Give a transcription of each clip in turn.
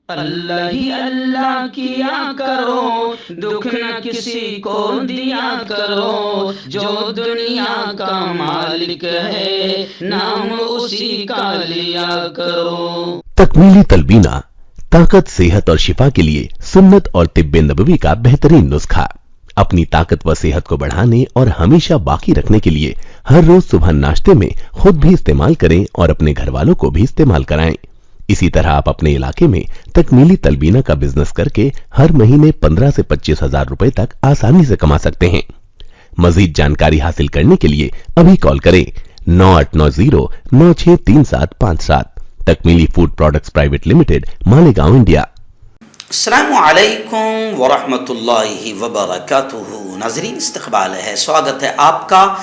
اللہ ہی اللہ کیا کرو، دکھ نہ کسی کو دیا کرو، جو دنیا کا مالک ہے نام اسی کا لیا کرو۔ تکمیلی تلبینہ طاقت، صحت اور شفا کے لیے سنت اور طب نبوی کا بہترین نسخہ۔ اپنی طاقت و صحت کو بڑھانے اور ہمیشہ باقی رکھنے کے لیے ہر روز صبح ناشتے میں خود بھی استعمال کریں اور اپنے گھر والوں کو بھی استعمال کرائیں۔ اسی طرح آپ اپنے علاقے میں تکمیلی تلبینہ کا بزنس کر کے ہر مہینے 15 سے 25 ہزار روپے تک آسانی سے کما سکتے ہیں۔ مزید جانکاری حاصل کرنے کے لیے ابھی کال کریں 9890963757۔ Takmeeli food products private limited, Malegaon, India. السلام علیکم ورحمۃ اللہ وبرکاتہ۔ ناظرین، استقبال ہے، سواگت ہے آپ کا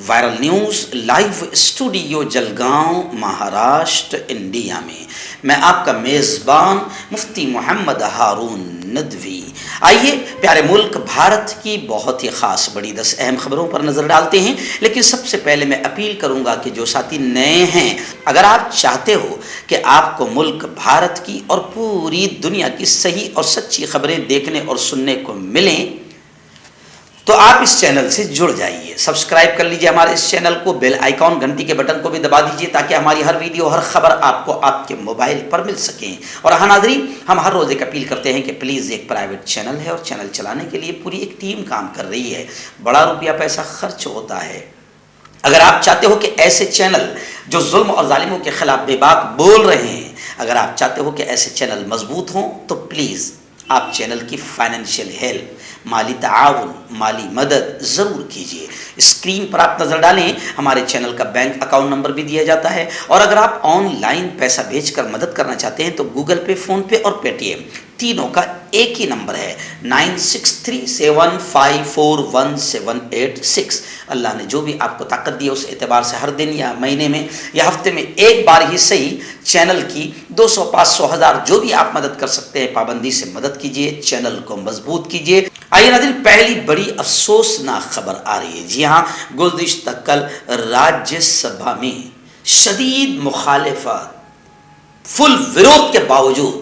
viral news live studio Jalgaon, Maharashtra, India میں۔ میں آپ کا میزبان مفتی محمد ہارون ندوی۔ آئیے پیارے ملک بھارت کی بہت ہی خاص بڑی 10 اہم خبروں پر نظر ڈالتے ہیں، لیکن سب سے پہلے میں اپیل کروں گا کہ جو ساتھی نئے ہیں، اگر آپ چاہتے ہو کہ آپ کو ملک بھارت کی اور پوری دنیا کی صحیح اور سچی خبریں دیکھنے اور سننے کو ملیں تو آپ اس چینل سے جڑ جائیے، سبسکرائب کر لیجئے ہمارے اس چینل کو، بیل آئیکن گھنٹی کے بٹن کو بھی دبا دیجئے تاکہ ہماری ہر ویڈیو، ہر خبر آپ کو آپ کے موبائل پر مل سکیں۔ اور ہاں ناظرین، ہم ہر روز ایک اپیل کرتے ہیں کہ پلیز، ایک پرائیویٹ چینل ہے اور چینل چلانے کے لیے پوری ایک ٹیم کام کر رہی ہے، بڑا روپیہ پیسہ خرچ ہوتا ہے۔ اگر آپ چاہتے ہو کہ ایسے چینل جو ظلم اور ظالموں کے خلاف بے باک بول رہے ہیں، اگر آپ چاہتے ہو کہ ایسے چینل مضبوط ہوں تو پلیز آپ چینل کی فائنینشیل ہیلپ، مالی تعاون، مالی مدد ضرور کیجیے۔ اسکرین پر آپ نظر ڈالیں، ہمارے چینل کا بینک اکاؤنٹ نمبر بھی دیا جاتا ہے، اور اگر آپ آن لائن پیسہ بھیج کر مدد کرنا چاہتے ہیں تو گوگل پے، فون پے اور پے ٹی ایم تینوں کا ایک ہی نمبر ہے 9637541786۔ اللہ نے جو بھی آپ کو طاقت دی ہے اس اعتبار سے ہر دن یا مہینے میں یا ہفتے میں ایک بار ہی صحیح چینل کی 200، 500، 1000 جو بھی آپ مدد کر سکتے ہیں پابندی سے مدد کیجیے، چینل کو مضبوط کیجیے۔ آئیے ناظرین، پہلی بڑی افسوسناک خبر آ رہی ہے۔ جی ہاں، گزشتہ کل راجیہ سبھا میں شدید مخالفت، فل وروध کے باوجود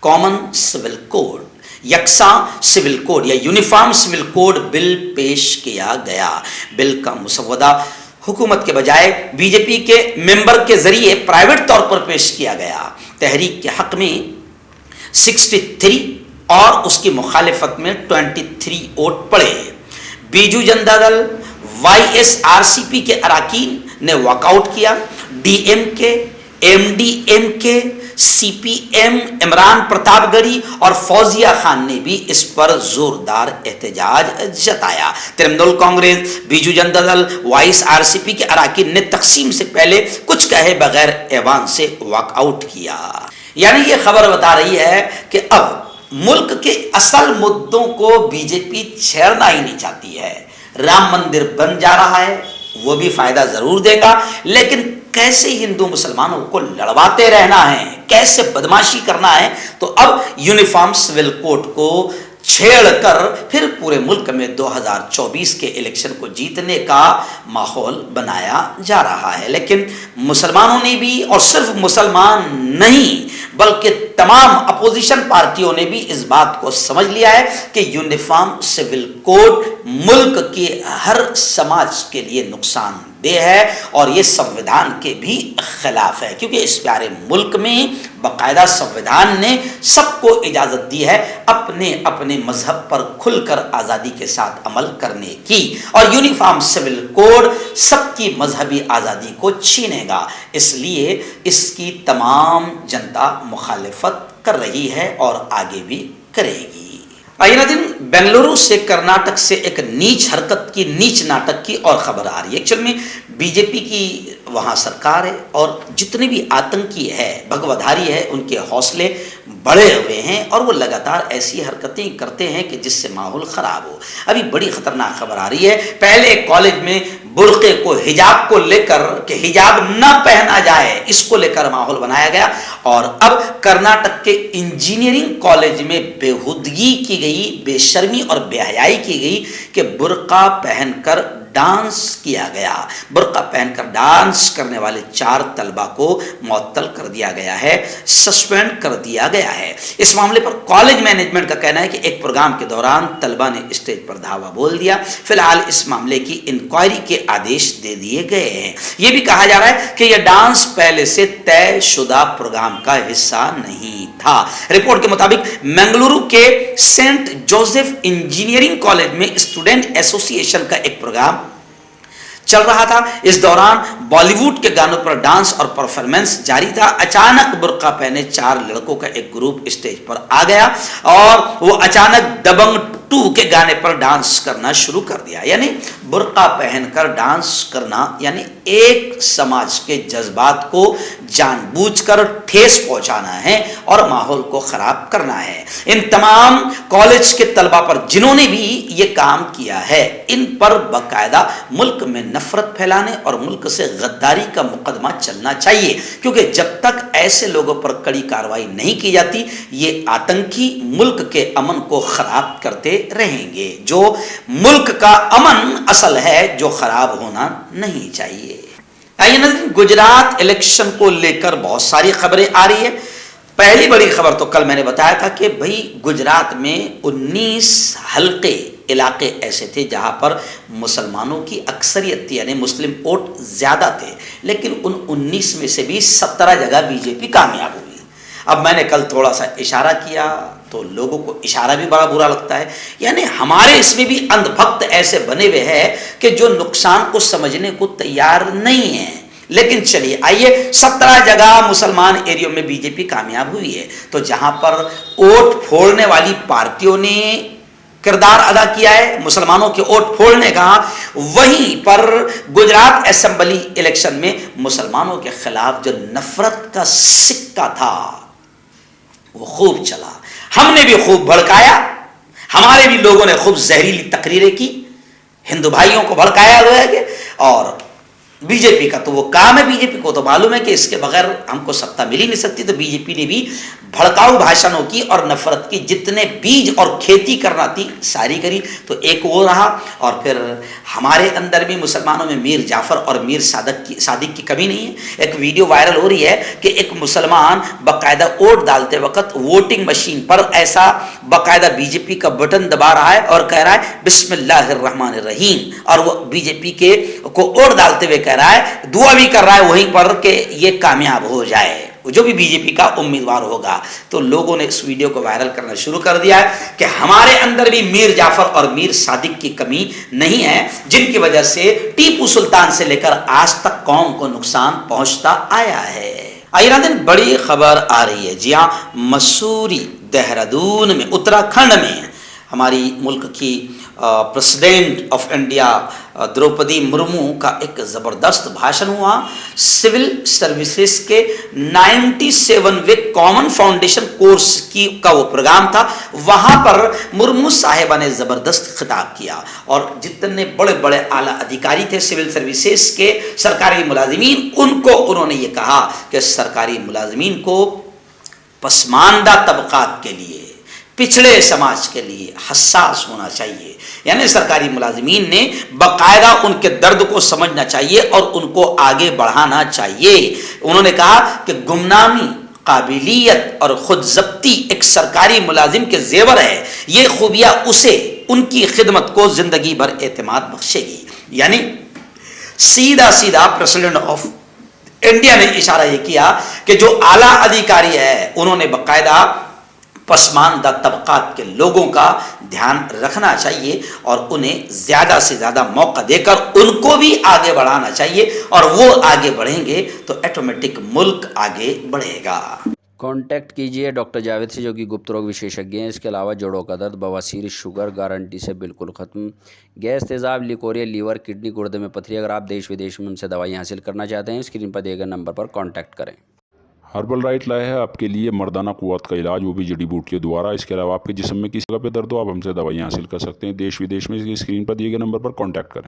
کامن سول کوڈ، یکساں سول کوڈ یا یونیفارم سول کوڈ بل پیش کیا گیا۔ بل کا مسودہ حکومت کے بجائے بی جے پی کے ممبر کے ذریعے پرائیویٹ طور پر پیش کیا گیا۔ تحریک کے حق میں 63 اور اس کی مخالفت میں 23 ووٹ پڑے۔ بیجو جنتا دل، وائی ایس آر سی پی کے اراکین نے واک آؤٹ کیا۔ ڈی ایم کے، ایم ڈی ایم کے، سی پی ایم، عمران پرتاپ گڑھی اور فوزیہ خان نے بھی اس پر زوردار احتجاج جتایا۔ ترنمول کانگریس، بیجو جنتا دل، وائی ایس آر سی پی کے اراکین نے تقسیم سے پہلے کچھ کہے بغیر ایوان سے واک آؤٹ کیا۔ یعنی یہ خبر بتا رہی ہے کہ اب ملک کے اصل مدوں کو بی جے پی چھیڑنا ہی نہیں چاہتی ہے۔ رام مندر بن جا رہا ہے، وہ بھی فائدہ ضرور دے گا، لیکن کیسے ہندو مسلمانوں کو لڑواتے رہنا ہے، کیسے بدماشی کرنا ہے، تو اب یونیفارم سول کوڈ کو چھیڑ کر پھر پورے ملک میں 2024 کے الیکشن کو جیتنے کا ماحول بنایا جا رہا ہے۔ لیکن مسلمانوں نے بھی، اور صرف مسلمان نہیں بلکہ تمام اپوزیشن پارٹیوں نے بھی اس بات کو سمجھ لیا ہے کہ یونیفارم سول کوڈ ملک کے ہر سماج کے لیے نقصان دہ ہے اور یہ سنویدھان کے بھی خلاف ہے، کیونکہ اس پیارے ملک میں باقاعدہ سنویدھان نے سب کو اجازت دی ہے اپنے اپنے مذہب پر کھل کر آزادی کے ساتھ عمل کرنے کی، اور یونیفارم سول کوڈ سب کی مذہبی آزادی کو چھینے گا۔ اس لیے اس کی تمام جنتا مخالفت کر رہی ہے اور آگے بھی کرے گی۔ آئیے ناظرین، بنگلورو سے کرناٹک سے ایک نیچ حرکت کی، نیچ ناٹک کی اور خبر آ رہی ہے۔ ایکچوئل میں بی جے پی کی وہاں سرکار ہے اور جتنے بھی آتنکی ہے، بھگوادھاری ہے، ان کے حوصلے بڑھے ہوئے ہیں اور وہ لگاتار ایسی حرکتیں کرتے ہیں کہ جس سے ماحول خراب ہو۔ ابھی بڑی خطرناک خبر آ رہی ہے، پہلے کالج میں برقعے کو، حجاب کو لے کر کہ حجاب نہ پہنا جائے، اس کو لے کر ماحول بنایا گیا، اور اب کرناٹک کے انجینئرنگ کالج میں بےہودگی کی گئی، بے شرمی اور بے حیائی کی گئی کہ برقع پہن کر डांस किया गया। बुर्का पहनकर डांस करने वाले 4 तलबा को मुअत्तल कर दिया गया है, सस्पेंड कर दिया गया है। इस मामले पर कॉलेज मैनेजमेंट का कहना है कि एक प्रोग्राम के दौरान तलबा ने स्टेज पर धावा बोल दिया। फिलहाल इस मामले की इंक्वायरी के आदेश दे दिए गए हैं। यह भी कहा जा रहा है कि यह डांस पहले से तयशुदा प्रोग्राम का हिस्सा नहीं था। रिपोर्ट के मुताबिक मंगलुरु के सेंट जोसेफ इंजीनियरिंग कॉलेज में स्टूडेंट एसोसिएशन का एक प्रोग्राम चल रहा था। इस दौरान बॉलीवुड के गानों पर डांस और परफॉर्मेंस जारी था। अचानक बुर्का पहने 4 लड़कों का एक ग्रुप स्टेज पर आ गया और वो अचानक दबंग 2 के गाने पर डांस करना शुरू कर दिया। यानी बुर्का पहनकर डांस करना यानी एक समाज के जज्बात को जानबूझकर ठेस पहुंचाना है और माहौल को खराब करना है। इन तमाम कॉलेज के तलबा पर जिन्होंने भी ये काम किया है, इन पर बाकायदा मुल्क में नफरत फैलाने और मुल्क से गद्दारी का मुकदमा चलना चाहिए, क्योंकि जब तक ऐसे लोगों पर कड़ी कार्रवाई नहीं की जाती, ये आतंकी मुल्क के अमन को खराब करते रहेंगे। जो मुल्क का अमन असल है, जो खराब होना नहीं चाहिए। आइए नज़रीन, गुजरात इलेक्शन को लेकर बहुत सारी खबरें आ रही है। पहली बड़ी खबर तो कल मैंने बताया था कि भाई गुजरात में 19 हल्के इलाके ऐसे थे जहां पर मुसलमानों की अक्सरियत थी, यानी मुस्लिम वोट ज्यादा थे, लेकिन उन 19 में से भी 17 जगह बीजेपी कामयाब हुई। अब मैंने कल थोड़ा सा इशारा किया तो लोगों को इशारा भी बड़ा बुरा लगता है। यानी हमारे इसमें भी अंधभक्त ऐसे बने हुए हैं कि जो नुकसान को समझने को तैयार नहीं है। लेकिन चलिए आइए, 17 जगह मुसलमान एरियो में बीजेपी कामयाब हुई है। तो जहां पर वोट फोड़ने वाली पार्टियों ने किरदार अदा किया है मुसलमानों के वोट फोड़ने का, वहीं पर गुजरात असेंबली इलेक्शन में मुसलमानों के खिलाफ जो नफरत का सिक्का था वो खूब चला। हमने भी खूब भड़काया, हमारे भी लोगों ने खूब जहरीली तकरीरें की, हिंदू भाइयों को भड़काया हुआ है। और बीजेपी का तो वो काम है, बीजेपी को तो मालूम है कि इसके बगैर हमको सत्ता मिल ही नहीं सकती, तो बीजेपी ने भी भड़काऊ भाषणों की और नफरत की जितने बीज और खेती करना थी सारी करी। तो एक वो रहा, और फिर हमारे अंदर भी मुसलमानों में मीर जाफर और मीर सादिक की कमी नहीं है। एक वीडियो वायरल हो रही है कि एक मुसलमान बाकायदा वोट डालते वक्त वोटिंग मशीन पर ऐसा बाकायदा बीजेपी का बटन दबा रहा है और कह रहा है बिस्मिल्लाहिर्रहमानिर्रहीम, और वो बीजेपी के को वोट डालते हुए कह रहा है, दुआ भी कर रहा है वहीं पर कि ये कामयाब हो जाए, जो भी बीजेपी का उम्मीदवार होगा। तो लोगों ने इस वीडियो को वायरल करना शुरू कर दिया है कि हमारे अंदर भी मीर जाफर और मीर सादिक की कमी नहीं है, जिनकी वजह से टीपू सुल्तान से लेकर आज तक कौम को नुकसान पहुंचता आया है। आइए दिन बड़ी खबर आ रही है। जी हाँ, मसूरी देहरादून में उत्तराखंड में हमारी मुल्क की president of India Droupadi Murmu का एक ज़बरदस्त भाषण हुआ। सिविल सर्विसेज के 97वें कॉमन फाउंडेशन कोर्स का वो प्रोग्राम था। वहाँ पर मुर्मू साहिबा ने ज़बरदस्त खिताब किया और जितने बड़े बड़े आला अधिकारी थे सिविल सर्विसेज के, सरकारी मुलाजिमीन, उनको उन्होंने ये कहा कि सरकारी मुलाजिमीन को पसमानदा तबकात के लिए, पिछड़े समाज के लिए हसास होना चाहिए। यानी सरकारी मुलाजिमीन ने बाकायदा उनके दर्द को समझना चाहिए और उनको आगे बढ़ाना चाहिए। उन्होंने कहा कि गुमनामी, काबिलियत और खुद जब्ती एक सरकारी मुलाजिम के जेवर है। ये खूबियां उसे उनकी खिदमत को जिंदगी भर एतमाद बख्शेगी। यानी सीधा सीधा प्रेसिडेंट ऑफ इंडिया ने इशारा ये किया कि जो आला अधिकारी है उन्होंने बाकायदा पसमानदा तबकात के लोगों का ध्यान रखना चाहिए और उन्हें ज़्यादा से ज़्यादा मौका देकर उनको भी आगे बढ़ाना चाहिए, और वो आगे बढ़ेंगे तो ऑटोमेटिक मुल्क आगे बढ़ेगा। कांटेक्ट कीजिए डॉक्टर जावेद से, जो कि गुप्त रोग विशेषज्ञ हैं। इसके अलावा जोड़ों का दर्द, बवासीर, शुगर गारंटी से बिल्कुल ख़त्म, गैस, तेज़ाब, लिकोरिया, लीवर, किडनी, गुर्दे में पथरी। अगर आप देश विदेश में उनसे दवाई हासिल करना चाहते हैं, स्क्रीन पर दिए गए नंबर पर कॉन्टैक्ट करें। हर्बल राइट लाया है आपके लिए मर्दाना कुव्वत का इलाज, वो भी जड़ी बूटियों द्वारा। इसके अलावा आपके जिस्म में किसी जगह पे दर्द हो, आप हमसे दवाइयाँ हासिल कर सकते हैं देश विदेश में। स्क्रीन पर दिए गए नंबर पर कॉन्टैक्ट करें।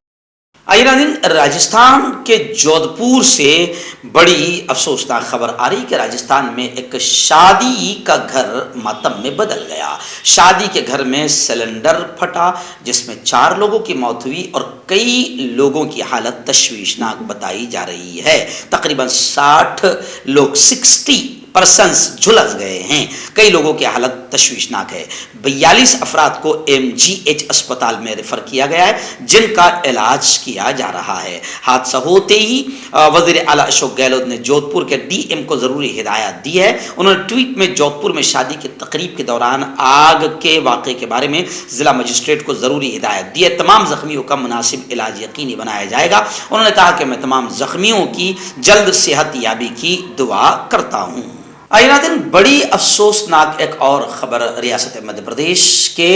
आइए नाज़रीन, राजस्थान के जोधपुर से बड़ी अफसोसनाक खबर आ रही कि राजस्थान में एक शादी का घर मातम में बदल गया। शादी के घर में सिलेंडर फटा जिसमें 4 लोगों की मौत हुई और कई लोगों की हालत तशवीशनाक बताई जा रही है। तकरीबन 60 लोग 60% झुलस गए हैं। कई लोगों की हालत तशवीशनाक है। 42 अफराद को MGH अस्पताल में रेफर किया गया है जिनका इलाज किया जा रहा है। हादसा होते ही वज़ीर आला अशोक गहलोत ने जोधपुर के DM को ज़रूरी हिदायत दी है। उन्होंने ट्वीट में जोधपुर में शादी की तकरीब के दौरान आग के वाक़े के बारे में ज़िला मजिस्ट्रेट को ज़रूरी हिदायत दी है। तमाम ज़ख्मियों का मुनासिब इलाज यकीनी बनाया जाएगा। उन्होंने कहा कि मैं तमाम ज़ख्मियों की जल्द सेहत याबी की दुआ करता हूँ। आइए नाज़रीन, बड़ी अफसोसनाक एक और खबर रियासत मध्य प्रदेश के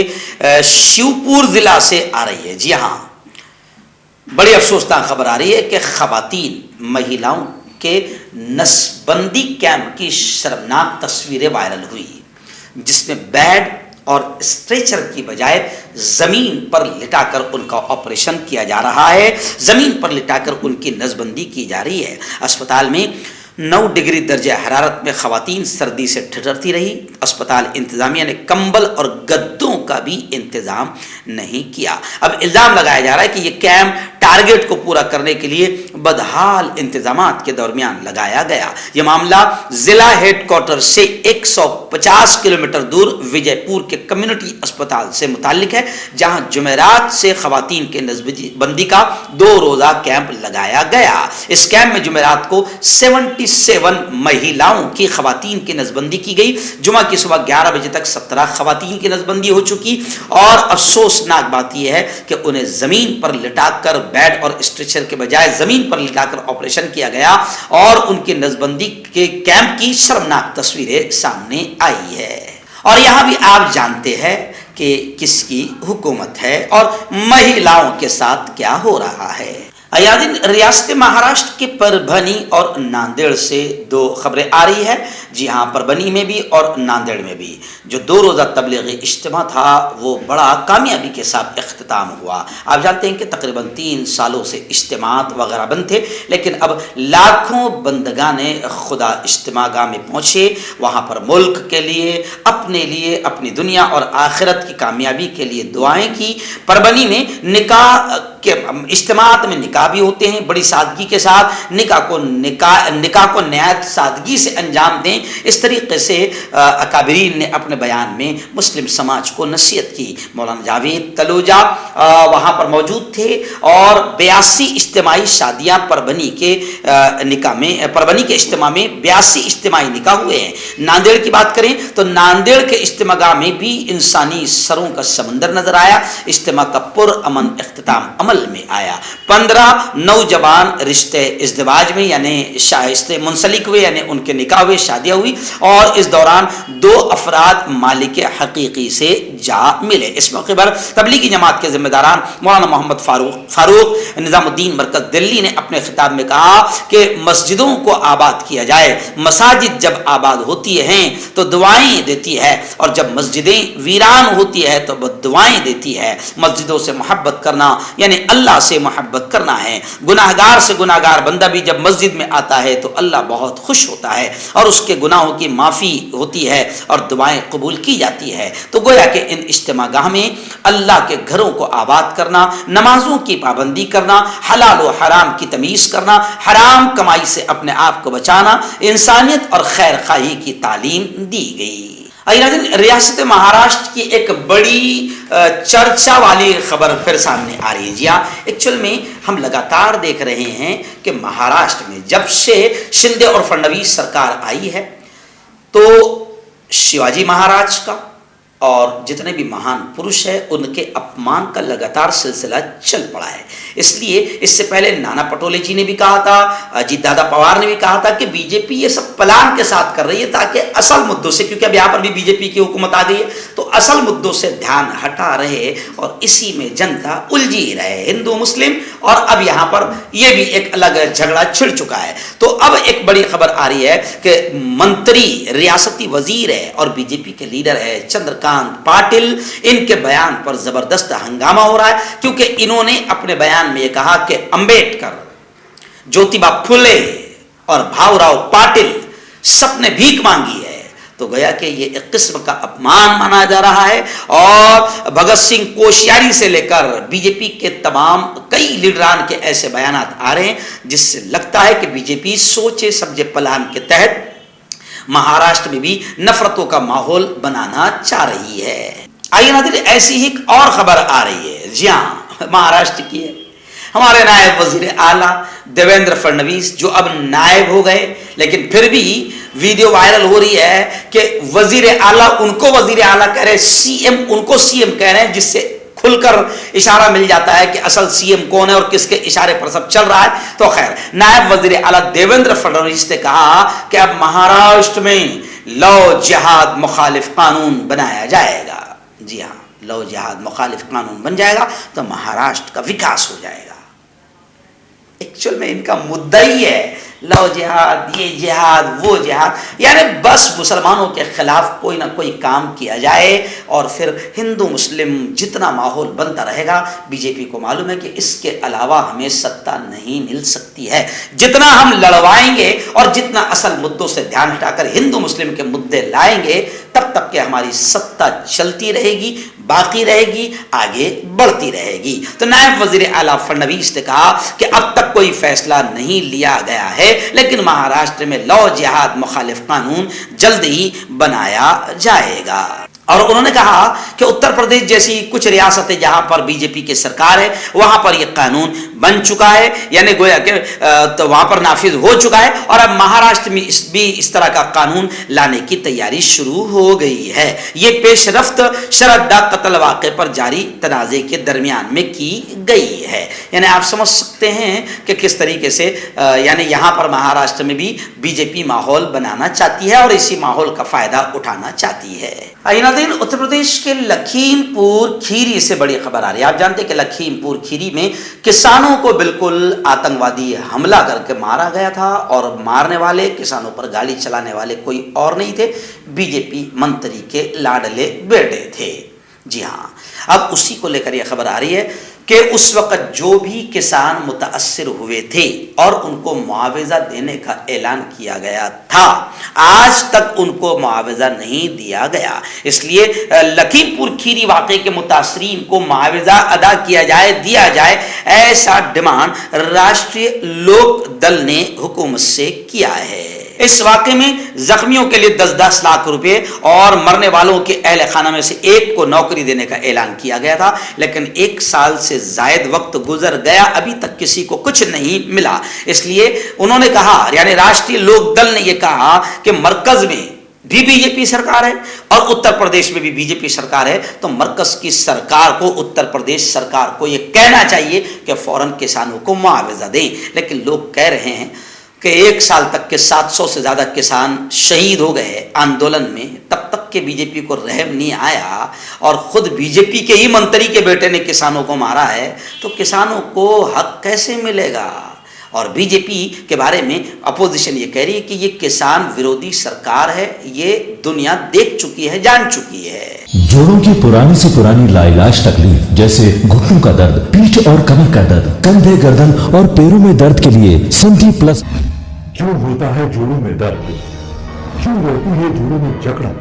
शिवपुर ज़िला से आ रही है। जी हाँ, बड़ी अफसोसनाक खबर आ रही है कि ख़वातीन महिलाओं के नसबंदी कैंप की शर्मनाक तस्वीरें वायरल हुई जिसमें बेड और स्ट्रेचर की बजाय ज़मीन पर लिटाकर उनका ऑपरेशन किया जा रहा है। ज़मीन पर लिटाकर उनकी नसबंदी की जा रही है। अस्पताल में 9 डिग्री दर्जे हरारत में ख़वातीन सर्दी से ठिठुरती रही। अस्पताल इंतज़ामिया ने कंबल और गद्दों का भी इंतज़ाम नहीं किया। अब इल्ज़ाम लगाया जा रहा है कि ये कैंप टारगेट को पूरा करने के लिए बदहाल इंतज़ामात के दरमियान लगाया गया। ये मामला ज़िला हेडक्वार्टर से 150 किलोमीटर दूर विजयपुर के कम्युनिटी अस्पताल से मुताल्लिक है, जहाँ जुमेरात से ख़वातीन के नसबंदी का 2 रोज़ा कैंप लगाया गया। इस कैंप में जुमेरात को 77 महिलाओं की ख़वातीन की नसबंदी की गई। जुमा की सुबह 11 बजे तक 17 ख़वातीन की नसबंदी हो चुकी और अफसोसनाक बात यह है कि उन्हें ज़मीन पर लिटाकर बेड और स्ट्रेचर के बजाय ज़मीन पर लिटाकर ऑपरेशन किया गया और उनकी नसबंदी के कैंप की शर्मनाक तस्वीरें सामने आई है। और यहाँ भी आप जानते हैं कि किसकी हुकूमत है और महिलाओं के साथ क्या हो रहा है। अयादिन, रियासत महाराष्ट्र के परभनी और नांदेड़ से 2 खबरें आ रही है। जी हाँ, परभनी में भी और नांदेड़ में भी जो 2 रोज़ा तबलीगी इज्तिमा था वो बड़ा कामयाबी के साथ इख्तिताम हुआ। आप जानते हैं कि तकरीबन 3 सालों से इज्तिमात वगैरह बंद थे, लेकिन अब लाखों बंदगान खुदा इज्तिमागाह में पहुँचे। वहाँ पर मुल्क के लिए, अपनी दुनिया और आखिरत की कामयाबी के लिए दुआएं की। परभनी में निकाह के इज्तिमात में निकाह भी होते हैं बड़ी सादगी के साथ। निकाह को नहायत सादगी से अंजाम दें, इस तरीके से अकाबरीन ने अपने बयान में मुस्लिम समाज को नसीहत की। मौलाना जावेद तलोजा वहाँ पर मौजूद थे और 82 इज्तिमाई शादियाँ परभनी के इज्तिमा में 82 इज्तिमाई निकाह हुए हैं। नांदेड़ की बात करें तो नांदेड़ के इज्तिमागाह में भी इंसानी सरों का समंदर नजर आया। इज्तिमा का पुरअमन इख्तिताम अमल में आया। 15 नौजवान रिश्ते इज़्दिवाज में यानी शाइस्ते मुंसलिक हुए, यानी उनके निकाह हुए, शादियाँ हुई और इस दौरान 2 अफराद मालिक हकीकी से जा मिले। इस मौके पर तबलीगी जमात के जिम्मेदारान मौलाना मोहम्मद फारूक निज़ामुद्दीन मरकज़ दिल्ली ने अपने खिताब में कहा कि मस्जिदों को आबाद किया जाए। मसाजिद जब आबाद होती हैं तो दुआएं देती है और जब मस्जिदें वीरान होती है तो वह दुआएं देती है। मस्जिदों से मोहब्बत करना यानी अल्लाह से मोहब्बत करना है। गुनाहगार से गुनाहगार बंदा भी जब मस्जिद में आता है तो अल्लाह बहुत खुश होता है और उसके गुनाहों की माफ़ी होती है और दुआएं कबूल की जाती है। तो गोया कि इन इज्तिमागाह में अल्लाह के घरों को आबाद करना, नमाजों की पाबंदी करना, हलाल व हराम की तमीज़ करना, हराम कमाई से अपने आप को बचाना, इंसानियत और खैर खाही की तालीम दी गई। रियासत महाराष्ट्र की एक बड़ी चर्चा वाली खबर फिर सामने आ रही है। जी हाँ, एक्चुअल में हम लगातार देख रहे हैं कि महाराष्ट्र में जब से शिंदे और फडणवीस सरकार आई है तो शिवाजी महाराज का और जितने भी महान पुरुष हैं उनके अपमान का लगातार सिलसिला चल पड़ा है। इसलिए इससे पहले नाना पटोले जी ने भी कहा था, अजीत दादा पवार ने भी कहा था कि बीजेपी ये सब प्लान के साथ कर रही है ताकि असल मुद्दों से, क्योंकि अब यहाँ पर भी बीजेपी की हुकूमत आ गई है, तो असल मुद्दों से ध्यान हटा रहे और इसी में जनता उलझी रहे, हिंदू मुस्लिम। और अब यहाँ पर यह भी एक अलग झगड़ा छिड़ चुका है। तो अब एक बड़ी खबर आ रही है कि मंत्री रियासती वजीर है और बीजेपी के लीडर है चंद्रकांत चंद्रकांत पाटिल, इनके बयान पर जबरदस्त हंगामा हो रहा है, क्योंकि इन्होंने अपने बयान में यह कहा कि अंबेडकर, ज्योतिबा फुले और भाऊराव पाटिल सबने भीख मांगी है। तो गया कि ये एक किस्म का अपमान माना जा रहा है। और भगत सिंह कोश्यारी से लेकर बीजेपी के तमाम कई लीडरान के ऐसे बयान आ रहे हैं जिससे लगता है कि बीजेपी सोचे समझे प्लान के तहत महाराष्ट्र में भी नफरतों का माहौल बनाना चाह रही है। आइए नाज़रीन, ऐसी ही एक और खबर आ रही है, जी हाँ, महाराष्ट्र की है। हमारे नायब वजीर आला देवेंद्र फडणवीस, जो अब नायब हो गए, लेकिन फिर भी वीडियो वायरल हो रही है कि वजीर आला उनको वजीर आला कह रहे हैं, सीएम उनको सीएम कह रहे हैं, जिससे खुलकर इशारा मिल जाता है कि असल सीएम कौन है और किसके इशारे पर सब चल रहा है। तो खैर, नायब वजीर आला देवेंद्र फडणवीस ने कहा कि अब महाराष्ट्र में लव जिहाद मुखालिफ कानून बनाया जाएगा। जी हाँ, लव जिहाद मुखालिफ कानून बन जाएगा तो महाराष्ट्र का विकास हो जाएगा। एक्चुअल में इनका मुद्दा ही है लव जिहाद, ये जिहाद, वो जिहाद, यानी बस मुसलमानों के खिलाफ कोई ना कोई काम किया जाए और फिर हिंदू मुस्लिम जितना माहौल बनता रहेगा। बीजेपी को मालूम है कि इसके अलावा हमें सत्ता नहीं मिल सकती है। जितना हम लड़वाएंगे और जितना असल मुद्दों से ध्यान हटाकर हिंदू मुस्लिम के मुद्दे लाएंगे, तब तक कि हमारी सत्ता चलती रहेगी, बाकी रहेगी, आगे बढ़ती रहेगी। तो नायब वजीर आला फडणवीस ने कहा कि अब तक कोई फैसला नहीं लिया गया है, लेकिन महाराष्ट्र में लव जिहाद मुखालिफ कानून जल्द ही बनाया जाएगा। और उन्होंने कहा कि उत्तर प्रदेश जैसी कुछ रियासतें जहां पर बीजेपी की सरकार है, वहां पर यह कानून बन चुका है, यानी गोया कि तो वहां पर नाफिज हो चुका है, और अब महाराष्ट्र में भी इस तरह का कानून लाने की तैयारी शुरू हो गई है। ये पेशरफ्त शरदा कत्ल वाक़े पर जारी तनाज़े के दरमियान में की गई है। यानी आप समझ सकते हैं कि किस तरीके से यानी यहाँ पर महाराष्ट्र में भी बीजेपी माहौल बनाना चाहती है और इसी माहौल का फायदा उठाना चाहती है। उत्तर प्रदेश के लखीमपुर खीरी से बड़ी खबर आ रही है। आप जानते हैं कि लखीमपुर खीरी में किसानों को बिल्कुल आतंकवादी हमला करके मारा गया था, और मारने वाले किसानों पर गाड़ी चलाने वाले कोई और नहीं थे, बीजेपी मंत्री के लाडले बेटे थे। जी हाँ, अब उसी को लेकर यह खबर आ रही है कि उस वक्त जो भी किसान मुतासिर हुए थे और उनको मुआवजा देने का ऐलान किया गया था, आज तक उनको मुआवजा नहीं दिया गया। इसलिए लखीमपुर खीरी वाक़े के मुतासरीन को मुआवजा अदा किया जाए, दिया जाए, ऐसा डिमांड राष्ट्रीय लोक दल ने हुकूमत से किया है। इस वाक़े में जख्मियों के लिए 10-10 लाख रुपए और मरने वालों के अहले खाना में से एक को नौकरी देने का ऐलान किया गया था, लेकिन 1 साल से जायद वक्त गुजर गया, अभी तक किसी को कुछ नहीं मिला। इसलिए उन्होंने कहा, यानी राष्ट्रीय लोक दल ने यह कहा कि मरकज में भी बीजेपी सरकार है और उत्तर प्रदेश में भी बीजेपी सरकार है, तो मरकज की सरकार को, उत्तर प्रदेश सरकार को यह कहना चाहिए कि फौरन किसानों को मुआवजा दें। लेकिन लोग कह रहे हैं कि 1 साल तक के 700 से ज़्यादा किसान शहीद हो गए आंदोलन में, तब तक के बीजेपी को रहम नहीं आया, और ख़ुद बीजेपी के ही मंत्री के बेटे ने किसानों को मारा है, तो किसानों को हक कैसे मिलेगा। और बीजेपी के बारे में अपोजिशन ये कह रही है कि ये किसान विरोधी सरकार है, ये दुनिया देख चुकी है, जान चुकी है। जोड़ों की पुरानी से पुरानी लाइलाज तकलीफ जैसे घुटनों का दर्द, पीठ और कमर का दर्द, कंधे, गर्दन और पैरों में दर्द के लिए संधि प्लस। क्यों होता है जोड़ों में दर्द, क्यों रहती है जोड़ों में जकड़न,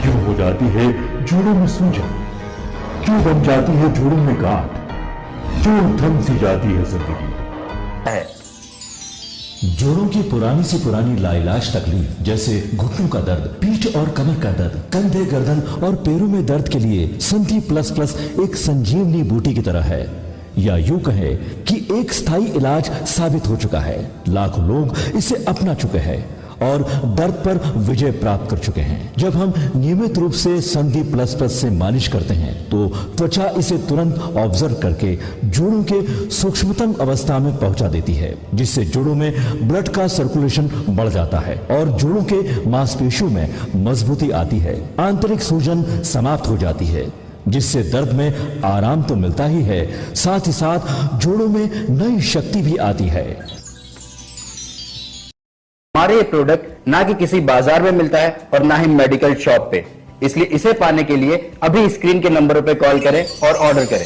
क्यों हो जाती है जोड़ों में सूजन, क्यों बन जाती है जोड़ों में गांठ, क्यों थम सी जाती है जिंदगी। जोड़ों की पुरानी से पुरानी लाइलाज तकलीफ जैसे घुटनों का दर्द, पीठ और कमर का दर्द, कंधे, गर्दन और पैरों में दर्द के लिए संधि प्लस प्लस एक संजीवनी बूटी की तरह है, या यूं कहे कि एक स्थायी इलाज साबित हो चुका है। लाखों लोग इसे अपना चुके हैं और दर्द पर विजय प्राप्त कर चुके हैं। जब हम नियमित रूप से संधि प्लस प्लस से मालिश करते हैं तो त्वचा इसे तुरंत ऑब्जर्व करके जोड़ों के सूक्ष्मतम अवस्था में पहुंचा देती है, जिससे जोड़ों में ब्लड का सर्कुलेशन बढ़ जाता है और जोड़ों के मांसपेशियों में मजबूती आती है, आंतरिक सूजन समाप्त हो जाती है, जिससे दर्द में आराम तो मिलता ही है, साथ ही साथ जोड़ों में नई शक्ति भी आती है। हमारे ये प्रोडक्ट ना कि किसी बाजार में मिलता है और ना ही मेडिकल शॉप पे। اس لیے اسے پانے کے لیے ابھی اسکرین کے نمبروں پہ کال کریں اور آرڈر کریں.